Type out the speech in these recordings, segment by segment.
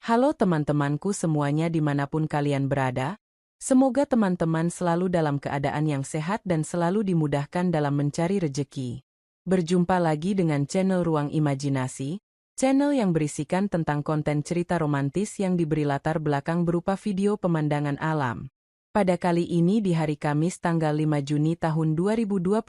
Halo teman-temanku semuanya dimanapun kalian berada, semoga teman-teman selalu dalam keadaan yang sehat dan selalu dimudahkan dalam mencari rejeki. Berjumpa lagi dengan channel Ruang Imajinasi, channel yang berisikan tentang konten cerita romantis yang diberi latar belakang berupa video pemandangan alam. Pada kali ini di hari Kamis tanggal 5 Juni tahun 2025.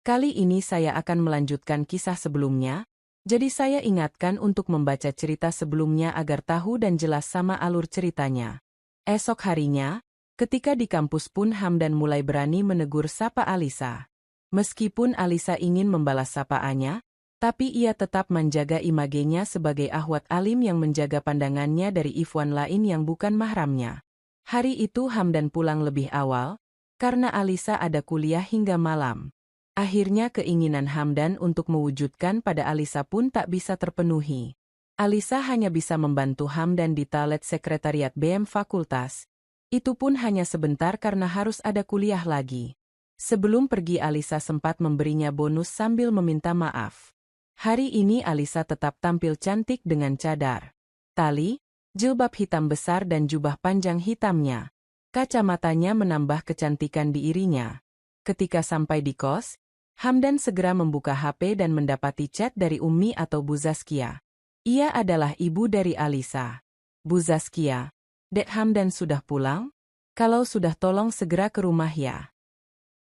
Kali ini saya akan melanjutkan kisah sebelumnya. Jadi saya ingatkan untuk membaca cerita sebelumnya agar tahu dan jelas sama alur ceritanya. Esok harinya, ketika di kampus pun Hamdan mulai berani menegur sapa Alisa. Meskipun Alisa ingin membalas sapaannya, tapi ia tetap menjaga imagenya sebagai ahwat alim yang menjaga pandangannya dari ikhwan lain yang bukan mahramnya. Hari itu Hamdan pulang lebih awal, karena Alisa ada kuliah hingga malam. Akhirnya keinginan Hamdan untuk mewujudkan pada Alisa pun tak bisa terpenuhi. Alisa hanya bisa membantu Hamdan di toilet sekretariat BM Fakultas. Itu pun hanya sebentar karena harus ada kuliah lagi. Sebelum pergi Alisa sempat memberinya bonus sambil meminta maaf. Hari ini Alisa tetap tampil cantik dengan cadar tali, jilbab hitam besar dan jubah panjang hitamnya. Kacamatanya menambah kecantikan di irinya. Ketika sampai di kos, Hamdan segera membuka HP dan mendapati chat dari Ummi atau Bu Zaskia. Ia adalah ibu dari Alisa. Bu Zaskia, Dek Hamdan sudah pulang? Kalau sudah tolong segera ke rumah ya.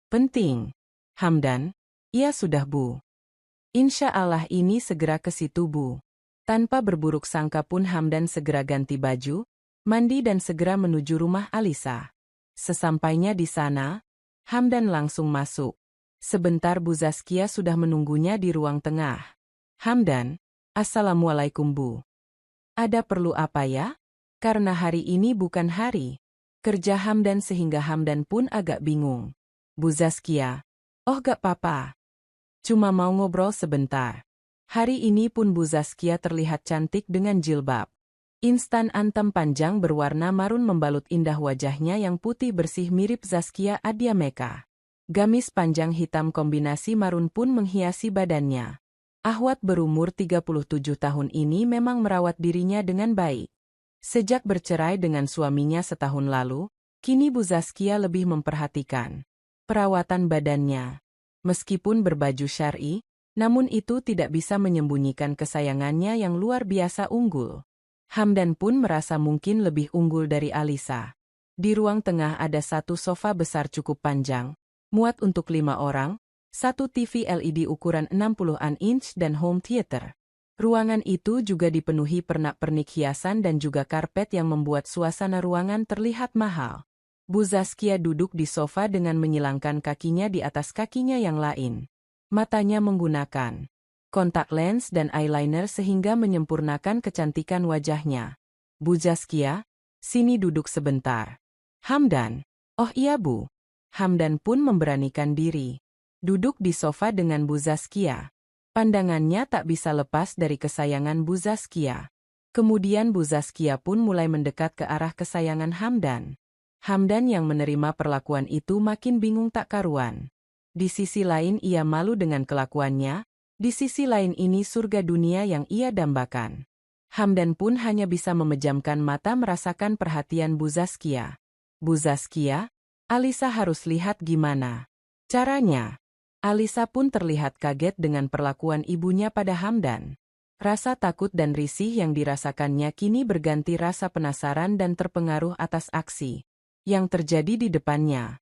Penting. Hamdan, iya sudah Bu. Insya Allah ini segera ke situ Bu. Tanpa berburuk sangka pun Hamdan segera ganti baju, mandi dan segera menuju rumah Alisa. Sesampainya di sana, Hamdan langsung masuk. Sebentar Bu Zaskia sudah menunggunya di ruang tengah. Hamdan, Assalamualaikum Bu. Ada perlu apa ya? Karena hari ini bukan hari kerja Hamdan sehingga Hamdan pun agak bingung. Bu Zaskia, oh gak apa-apa. Cuma mau ngobrol sebentar. Hari ini pun Bu Zaskia terlihat cantik dengan jilbab instan antam panjang berwarna marun membalut indah wajahnya yang putih bersih mirip Zaskia Adia Meka. Gamis panjang hitam kombinasi marun pun menghiasi badannya. Ahwat berumur 37 tahun ini memang merawat dirinya dengan baik. Sejak bercerai dengan suaminya setahun lalu, kini Bu Zaskia lebih memperhatikan perawatan badannya. Meskipun berbaju syar'i, namun itu tidak bisa menyembunyikan kesayangannya yang luar biasa unggul. Hamdan pun merasa mungkin lebih unggul dari Alisa. Di ruang tengah ada satu sofa besar cukup panjang, muat untuk 5 orang, satu TV LED ukuran 60-an inch dan home theater. Ruangan itu juga dipenuhi pernak-pernik hiasan dan juga karpet yang membuat suasana ruangan terlihat mahal. Bu Zaskia duduk di sofa dengan menyilangkan kakinya di atas kakinya yang lain. Matanya menggunakan kontak lens dan eyeliner sehingga menyempurnakan kecantikan wajahnya. Bu Zaskia, sini duduk sebentar. Hamdan, oh iya Bu. Hamdan pun memberanikan diri. Duduk di sofa dengan Bu Zaskia. Pandangannya tak bisa lepas dari kesayangan Bu Zaskia. Kemudian Bu Zaskia pun mulai mendekat ke arah kesayangan Hamdan. Hamdan yang menerima perlakuan itu makin bingung tak karuan. Di sisi lain ia malu dengan kelakuannya, di sisi lain ini surga dunia yang ia dambakan. Hamdan pun hanya bisa memejamkan mata merasakan perhatian Bu Zaskia. Bu Zaskia, Alisa harus lihat gimana caranya. Alisa pun terlihat kaget dengan perlakuan ibunya pada Hamdan. Rasa takut dan risih yang dirasakannya kini berganti rasa penasaran dan terpengaruh atas aksi yang terjadi di depannya.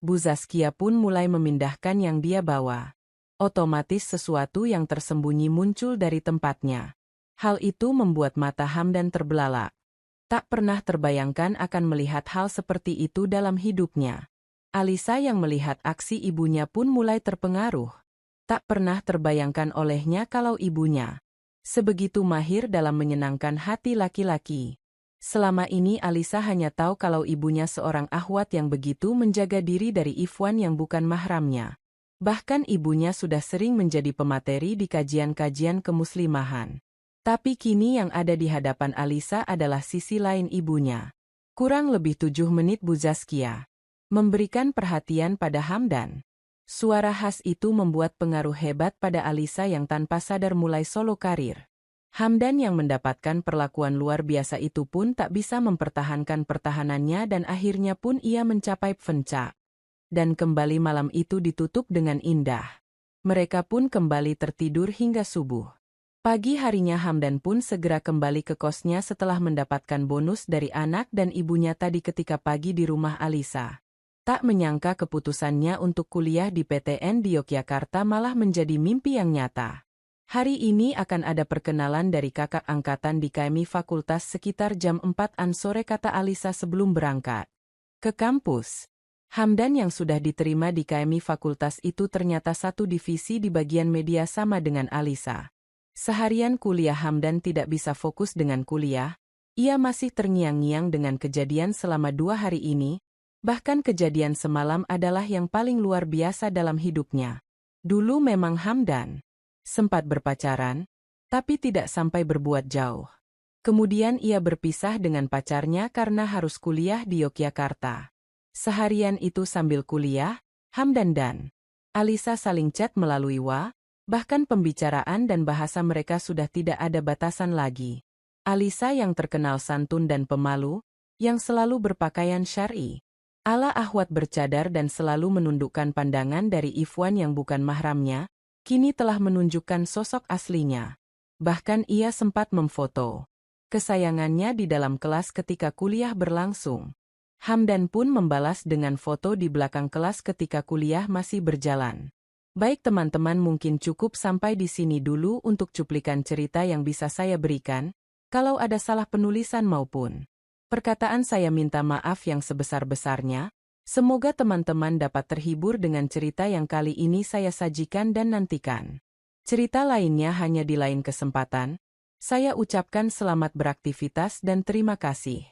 Bu Zaskia pun mulai memindahkan yang dia bawa. Otomatis sesuatu yang tersembunyi muncul dari tempatnya. Hal itu membuat mata Hamdan terbelalak. Tak pernah terbayangkan akan melihat hal seperti itu dalam hidupnya. Alisa yang melihat aksi ibunya pun mulai terpengaruh. Tak pernah terbayangkan olehnya kalau ibunya sebegitu mahir dalam menyenangkan hati laki-laki. Selama ini Alisa hanya tahu kalau ibunya seorang ahwat yang begitu menjaga diri dari Ifwan yang bukan mahramnya. Bahkan ibunya sudah sering menjadi pemateri di kajian-kajian kemuslimahan. Tapi kini yang ada di hadapan Alisa adalah sisi lain ibunya. Kurang lebih 7 menit Bu Zaskia memberikan perhatian pada Hamdan. Suara khas itu membuat pengaruh hebat pada Alisa yang tanpa sadar mulai solo karir. Hamdan yang mendapatkan perlakuan luar biasa itu pun tak bisa mempertahankan pertahanannya dan akhirnya pun ia mencapai puncak. Dan kembali malam itu ditutup dengan indah. Mereka pun kembali tertidur hingga subuh. Pagi harinya Hamdan pun segera kembali ke kosnya setelah mendapatkan bonus dari anak dan ibunya tadi ketika pagi di rumah Alisa. Tak menyangka keputusannya untuk kuliah di PTN di Yogyakarta malah menjadi mimpi yang nyata. Hari ini akan ada perkenalan dari kakak angkatan di KMI Fakultas sekitar jam 4-an sore kata Alisa sebelum berangkat ke kampus. Hamdan yang sudah diterima di KMI Fakultas itu ternyata satu divisi di bagian media sama dengan Alisa. Seharian kuliah Hamdan tidak bisa fokus dengan kuliah, ia masih terngiang-ngiang dengan kejadian selama 2 hari ini. Bahkan kejadian semalam adalah yang paling luar biasa dalam hidupnya. Dulu memang Hamdan sempat berpacaran, tapi tidak sampai berbuat jauh. Kemudian ia berpisah dengan pacarnya karena harus kuliah di Yogyakarta. Seharian itu sambil kuliah, Hamdan dan Alisa saling chat melalui bahkan pembicaraan dan bahasa mereka sudah tidak ada batasan lagi. Alisa yang terkenal santun dan pemalu, yang selalu berpakaian syar'i. Ala ahwat bercadar dan selalu menundukkan pandangan dari Ifwan yang bukan mahramnya, kini telah menunjukkan sosok aslinya. Bahkan ia sempat memfoto kesayangannya di dalam kelas ketika kuliah berlangsung. Hamdan pun membalas dengan foto di belakang kelas ketika kuliah masih berjalan. Baik teman-teman, mungkin cukup sampai di sini dulu untuk cuplikan cerita yang bisa saya berikan. Kalau ada salah penulisan maupun perkataan saya minta maaf yang sebesar-besarnya. Semoga teman-teman dapat terhibur dengan cerita yang kali ini saya sajikan dan nantikan cerita lainnya hanya di lain kesempatan. Saya ucapkan selamat beraktivitas dan terima kasih.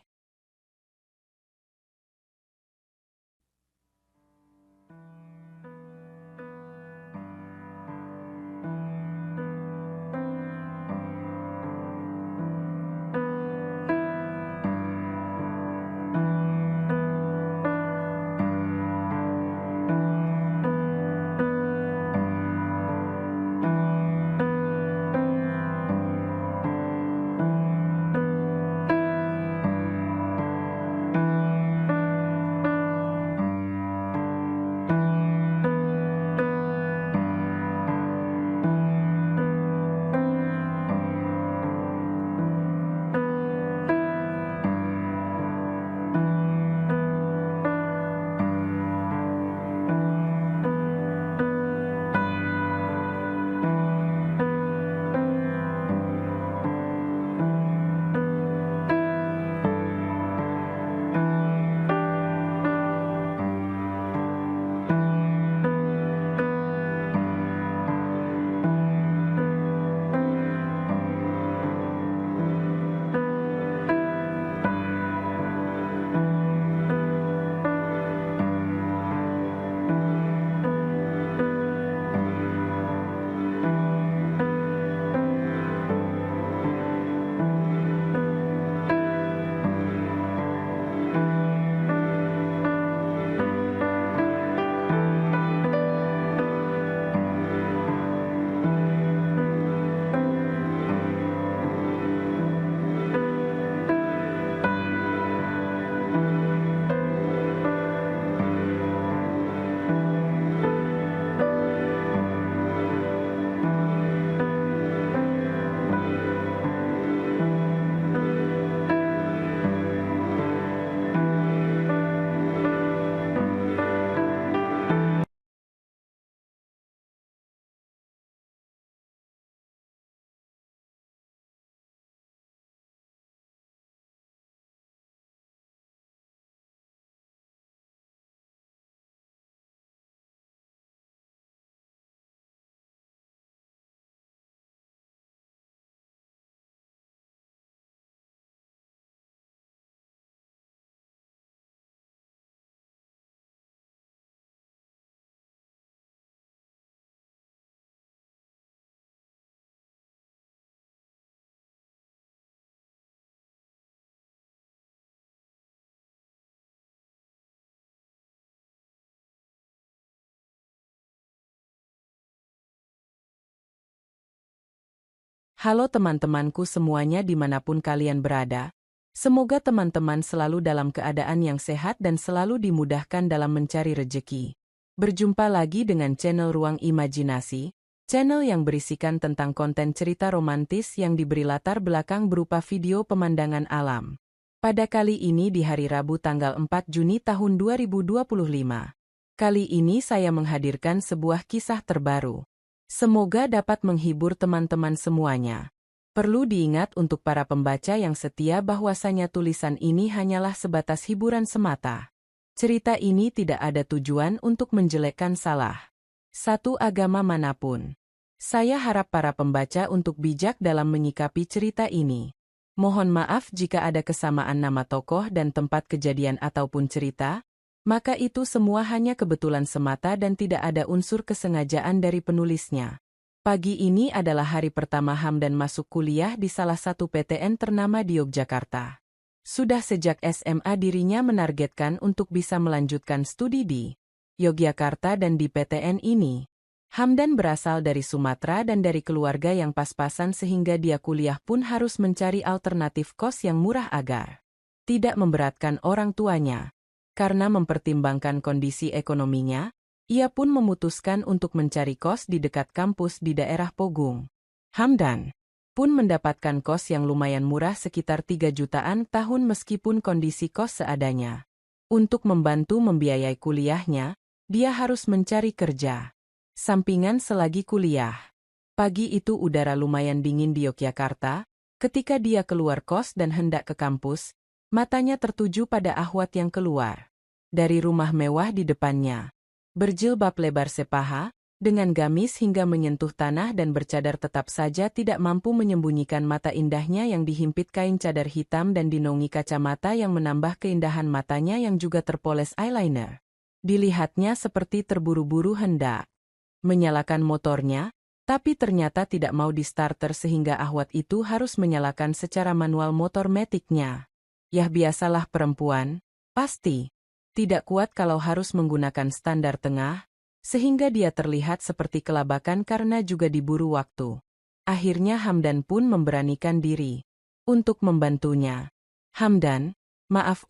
Halo teman-temanku semuanya dimanapun kalian berada. Semoga teman-teman selalu dalam keadaan yang sehat dan selalu dimudahkan dalam mencari rejeki. Berjumpa lagi dengan channel Ruang Imajinasi, channel yang berisikan tentang konten cerita romantis yang diberi latar belakang berupa video pemandangan alam. Pada kali ini di hari Rabu tanggal 4 Juni tahun 2025. Kali ini saya menghadirkan sebuah kisah terbaru. Semoga dapat menghibur teman-teman semuanya. Perlu diingat untuk para pembaca yang setia bahwasanya tulisan ini hanyalah sebatas hiburan semata. Cerita ini tidak ada tujuan untuk menjelekkan salah satu agama manapun. Saya harap para pembaca untuk bijak dalam menyikapi cerita ini. Mohon maaf jika ada kesamaan nama tokoh dan tempat kejadian ataupun cerita. Maka itu semua hanya kebetulan semata dan tidak ada unsur kesengajaan dari penulisnya. Pagi ini adalah hari pertama Hamdan masuk kuliah di salah satu PTN ternama di Yogyakarta. Sudah sejak SMA dirinya menargetkan untuk bisa melanjutkan studi di Yogyakarta dan di PTN ini. Hamdan berasal dari Sumatera dan dari keluarga yang pas-pasan sehingga dia kuliah pun harus mencari alternatif kos yang murah agar tidak memberatkan orang tuanya. Karena mempertimbangkan kondisi ekonominya, ia pun memutuskan untuk mencari kos di dekat kampus di daerah Pogung. Hamdan pun mendapatkan kos yang lumayan murah sekitar 3 jutaan tahun meskipun kondisi kos seadanya. Untuk membantu membiayai kuliahnya, dia harus mencari kerja sampingan selagi kuliah. Pagi itu udara lumayan dingin di Yogyakarta. Ketika dia keluar kos dan hendak ke kampus, matanya tertuju pada Ahwat yang keluar dari rumah mewah di depannya. Berjilbab lebar sepaha, dengan gamis hingga menyentuh tanah dan bercadar tetap saja tidak mampu menyembunyikan mata indahnya yang dihimpit kain cadar hitam dan dinongi kacamata yang menambah keindahan matanya yang juga terpoles eyeliner. Dilihatnya seperti terburu-buru hendak menyalakan motornya, tapi ternyata tidak mau di-starter sehingga Ahwat itu harus menyalakan secara manual motor metiknya. Yah biasalah perempuan, pasti tidak kuat kalau harus menggunakan standar tengah, sehingga dia terlihat seperti kelabakan karena juga diburu waktu. Akhirnya Hamdan pun memberanikan diri untuk membantunya. Hamdan, maaf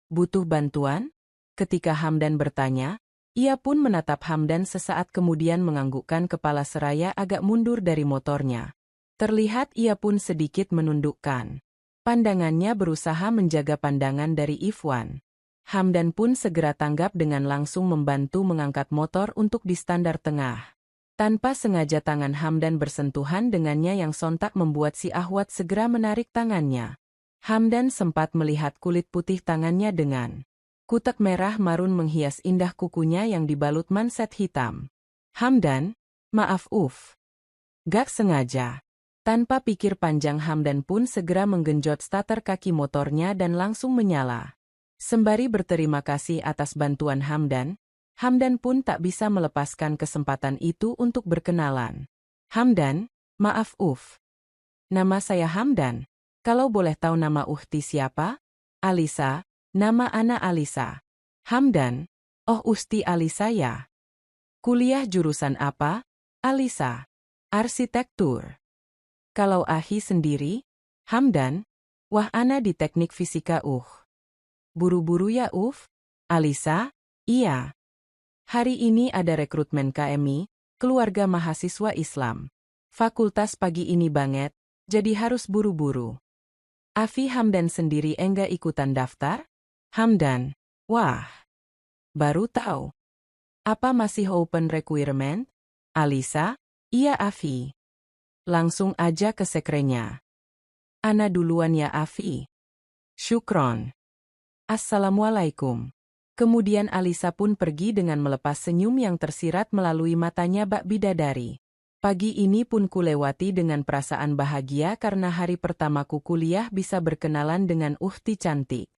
butuh bantuan? Ketika Hamdan bertanya, ia pun menatap Hamdan sesaat kemudian menganggukkan kepala seraya agak mundur dari motornya. Terlihat ia pun sedikit menundukkan pandangannya berusaha menjaga pandangan dari Ifwan. Hamdan pun segera tanggap dengan langsung membantu mengangkat motor untuk di standar tengah. Tanpa sengaja tangan Hamdan bersentuhan dengannya yang sontak membuat si Ahwat segera menarik tangannya. Hamdan sempat melihat kulit putih tangannya dengan kutek merah marun menghias indah kukunya yang dibalut manset hitam. Hamdan, maaf gak sengaja. Tanpa pikir panjang Hamdan pun segera menggenjot starter kaki motornya dan langsung menyala. Sembari berterima kasih atas bantuan Hamdan, Hamdan pun tak bisa melepaskan kesempatan itu untuk berkenalan. Hamdan, maaf nama saya Hamdan. Kalau boleh tahu nama Uhti siapa? Alisa, nama Ana Alisa. Hamdan, oh Usti Alisa ya. Kuliah jurusan apa? Alisa, arsitektur. Kalau Ahi sendiri? Hamdan, wah Ana di teknik fisika Buru-buru ya Alisa? Iya. Hari ini ada rekrutmen KMI, keluarga mahasiswa Islam. Fakultas pagi ini banget, jadi harus buru-buru. Afi Hamdan sendiri enggak ikutan daftar? Hamdan, wah. Baru tahu. Apa masih open requirement? Alisa, iya Afi. Langsung aja ke sekrenya. Ana duluan ya Afi. Syukron. Assalamualaikum. Kemudian Alisa pun pergi dengan melepas senyum yang tersirat melalui matanya bak bidadari. Pagi ini pun kulewati dengan perasaan bahagia karena hari pertamaku kuliah bisa berkenalan dengan Uhti cantik.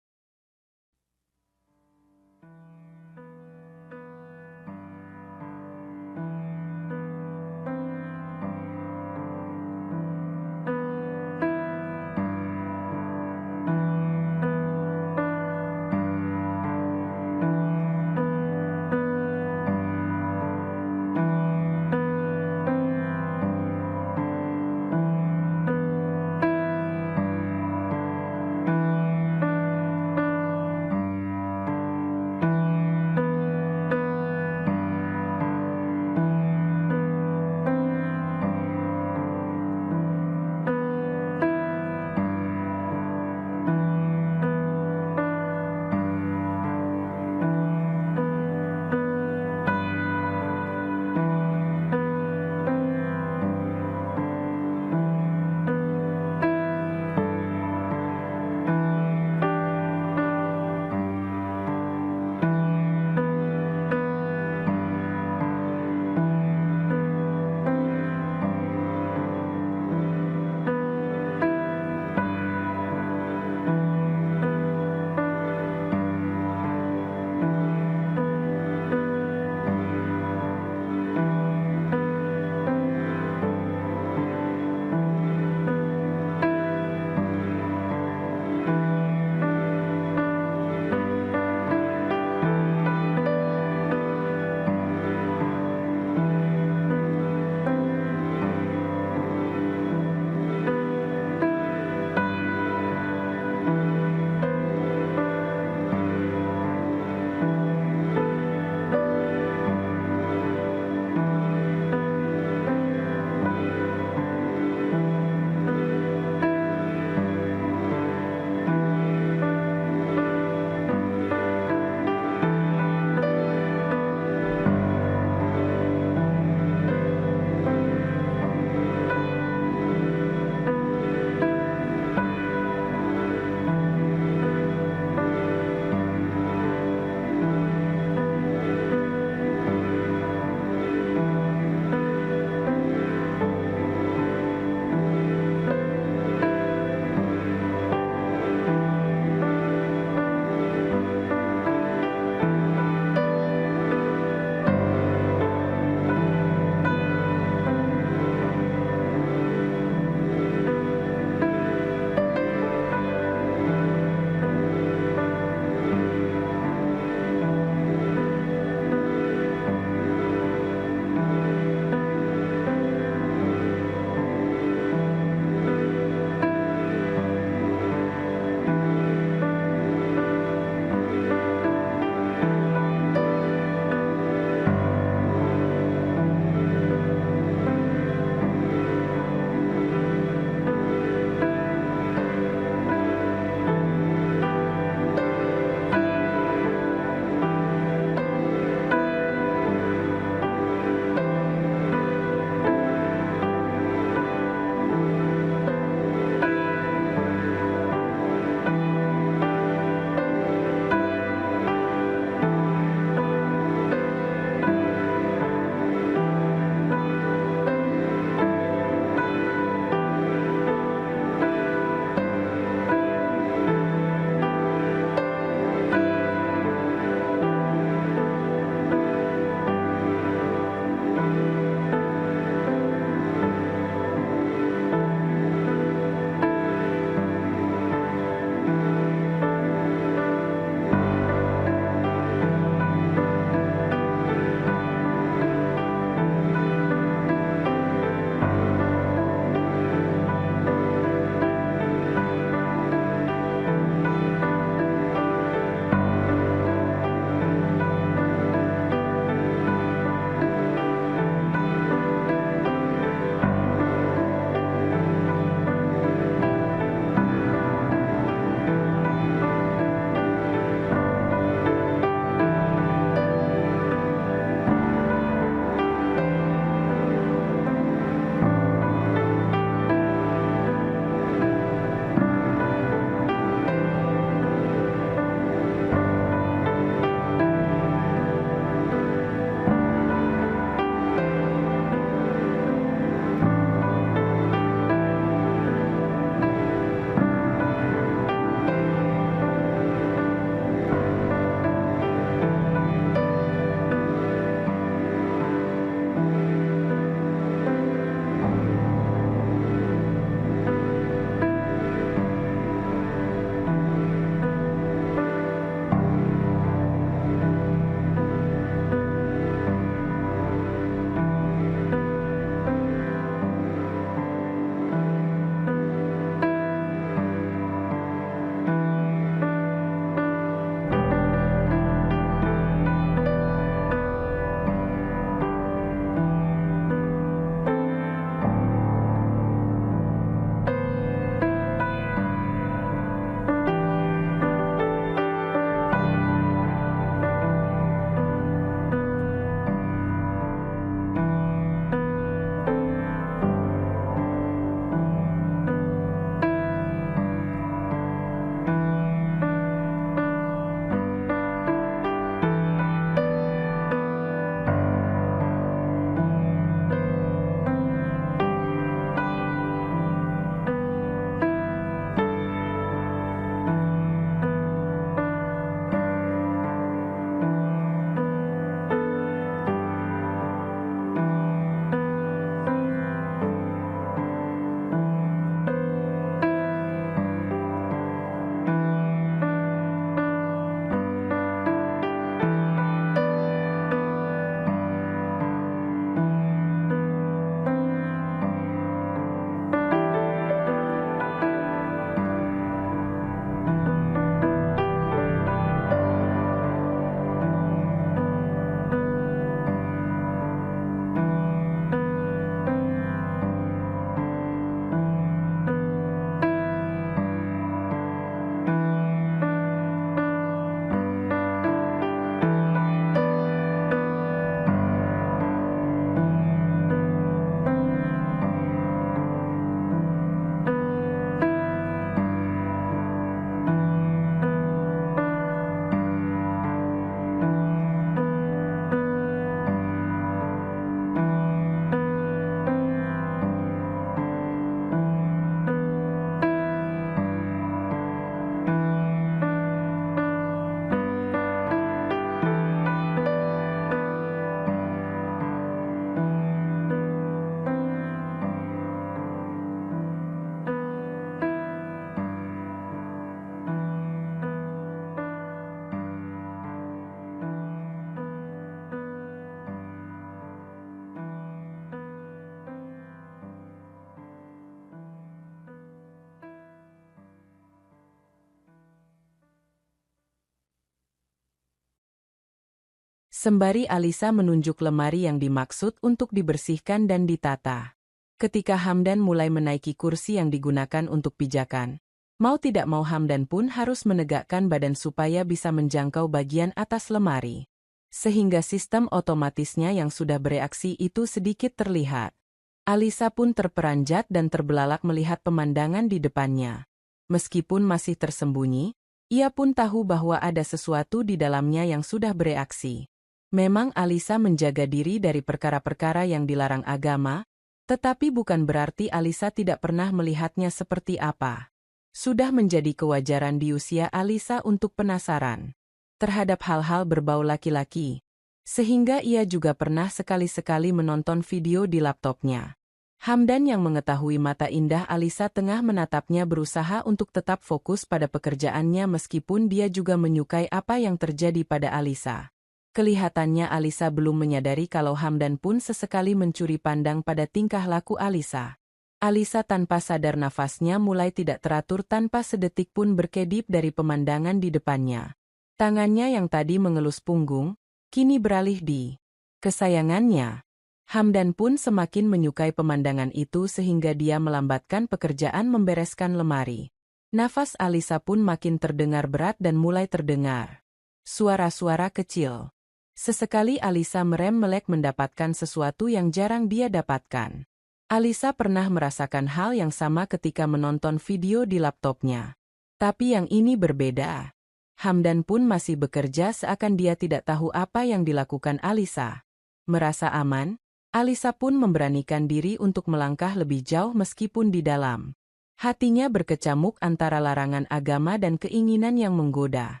Sembari Alisa menunjuk lemari yang dimaksud untuk dibersihkan dan ditata. Ketika Hamdan mulai menaiki kursi yang digunakan untuk pijakan, mau tidak mau Hamdan pun harus menegakkan badan supaya bisa menjangkau bagian atas lemari. Sehingga sistem otomatisnya yang sudah bereaksi itu sedikit terlihat. Alisa pun terperanjat dan terbelalak melihat pemandangan di depannya. Meskipun masih tersembunyi, ia pun tahu bahwa ada sesuatu di dalamnya yang sudah bereaksi. Memang Alisa menjaga diri dari perkara-perkara yang dilarang agama, tetapi bukan berarti Alisa tidak pernah melihatnya seperti apa. Sudah menjadi kewajaran di usia Alisa untuk penasaran terhadap hal-hal berbau laki-laki, sehingga ia juga pernah sekali-sekali menonton video di laptopnya. Hamdan yang mengetahui mata indah Alisa tengah menatapnya berusaha untuk tetap fokus pada pekerjaannya meskipun dia juga menyukai apa yang terjadi pada Alisa. Kelihatannya Alisa belum menyadari kalau Hamdan pun sesekali mencuri pandang pada tingkah laku Alisa. Alisa tanpa sadar nafasnya mulai tidak teratur tanpa sedetik pun berkedip dari pemandangan di depannya. Tangannya yang tadi mengelus punggung, kini beralih di kesayangannya. Hamdan pun semakin menyukai pemandangan itu sehingga dia melambatkan pekerjaan membereskan lemari. Nafas Alisa pun makin terdengar berat dan mulai terdengar suara-suara kecil. Sesekali Alisa merem-melek mendapatkan sesuatu yang jarang dia dapatkan. Alisa pernah merasakan hal yang sama ketika menonton video di laptopnya. Tapi yang ini berbeda. Hamdan pun masih bekerja seakan dia tidak tahu apa yang dilakukan Alisa. Merasa aman, Alisa pun memberanikan diri untuk melangkah lebih jauh meskipun di dalam hatinya berkecamuk antara larangan agama dan keinginan yang menggoda.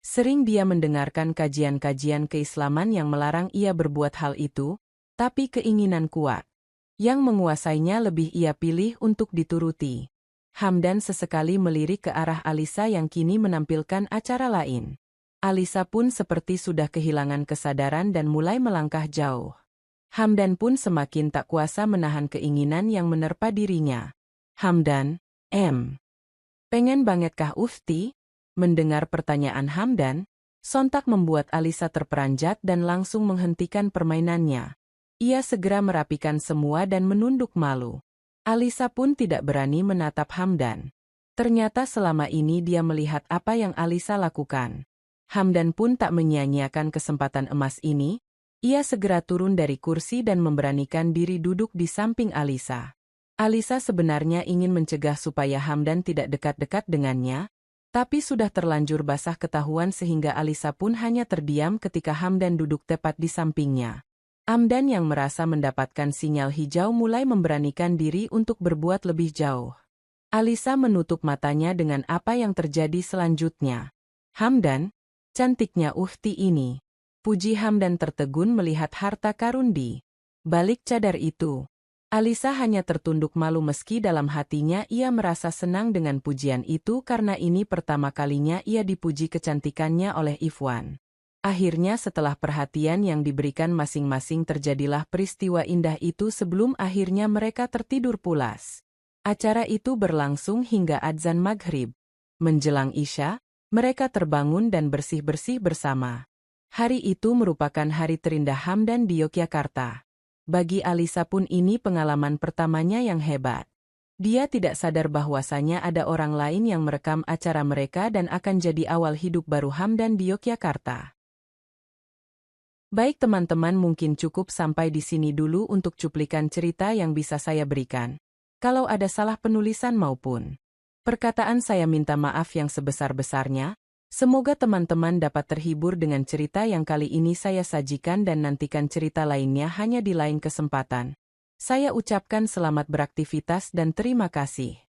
Sering dia mendengarkan kajian-kajian keislaman yang melarang ia berbuat hal itu, tapi keinginan kuat yang menguasainya lebih ia pilih untuk dituruti. Hamdan sesekali melirik ke arah Alisa yang kini menampilkan acara lain. Alisa pun seperti sudah kehilangan kesadaran dan mulai melangkah jauh. Hamdan pun semakin tak kuasa menahan keinginan yang menerpa dirinya. Hamdan, pengen bangetkah Ufti? Mendengar pertanyaan Hamdan, sontak membuat Alisa terperanjat dan langsung menghentikan permainannya. Ia segera merapikan semua dan menunduk malu. Alisa pun tidak berani menatap Hamdan. Ternyata selama ini dia melihat apa yang Alisa lakukan. Hamdan pun tak menyia-nyiakan kesempatan emas ini. Ia segera turun dari kursi dan memberanikan diri duduk di samping Alisa. Alisa sebenarnya ingin mencegah supaya Hamdan tidak dekat-dekat dengannya, tapi sudah terlanjur basah ketahuan sehingga Alisa pun hanya terdiam ketika Hamdan duduk tepat di sampingnya. Hamdan yang merasa mendapatkan sinyal hijau mulai memberanikan diri untuk berbuat lebih jauh. Alisa menutup matanya dengan apa yang terjadi selanjutnya. Hamdan, cantiknya Ufti ini. Puji Hamdan tertegun melihat harta karun di balik cadar itu. Alisa hanya tertunduk malu meski dalam hatinya ia merasa senang dengan pujian itu karena ini pertama kalinya ia dipuji kecantikannya oleh Ifwan. Akhirnya setelah perhatian yang diberikan masing-masing terjadilah peristiwa indah itu sebelum akhirnya mereka tertidur pulas. Acara itu berlangsung hingga adzan maghrib. Menjelang Isya, mereka terbangun dan bersih-bersih bersama. Hari itu merupakan hari terindah Hamdan di Yogyakarta. Bagi Alisa pun ini pengalaman pertamanya yang hebat. Dia tidak sadar bahwasanya ada orang lain yang merekam acara mereka dan akan jadi awal hidup baru Hamdan di Yogyakarta. Baik teman-teman, mungkin cukup sampai di sini dulu untuk cuplikan cerita yang bisa saya berikan. Kalau ada salah penulisan maupun perkataan saya minta maaf yang sebesar-besarnya. Semoga teman-teman dapat terhibur dengan cerita yang kali ini saya sajikan dan nantikan cerita lainnya hanya di lain kesempatan. Saya ucapkan selamat beraktivitas dan terima kasih.